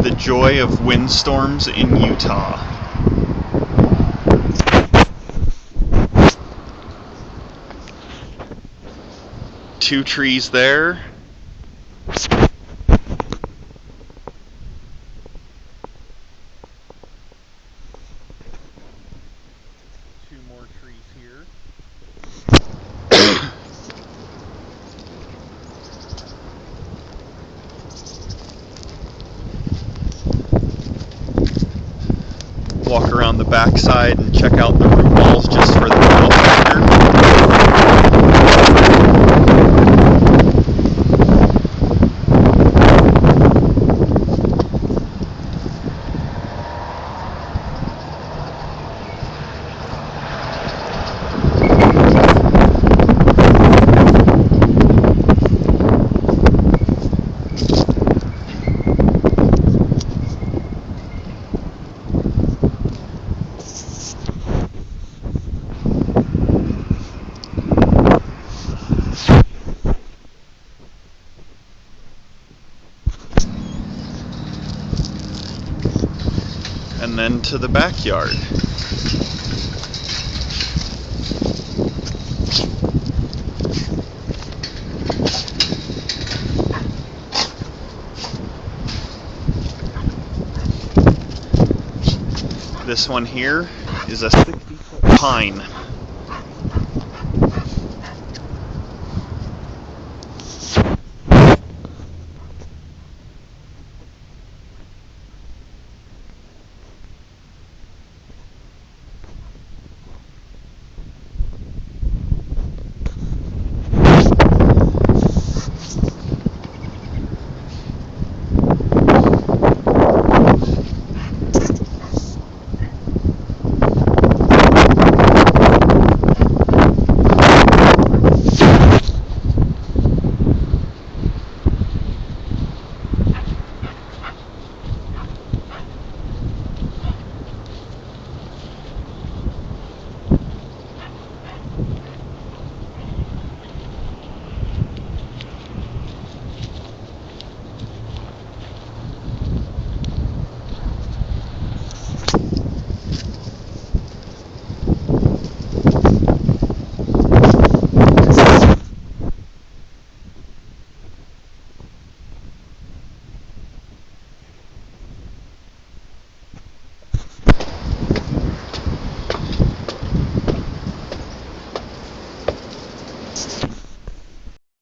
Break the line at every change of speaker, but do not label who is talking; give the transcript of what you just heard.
The joy of windstorms in Utah. Two trees there. Two more trees here. Walk around the backside and check out the root balls just for the real factor. And then to the backyard. This one here is a 60-foot pine.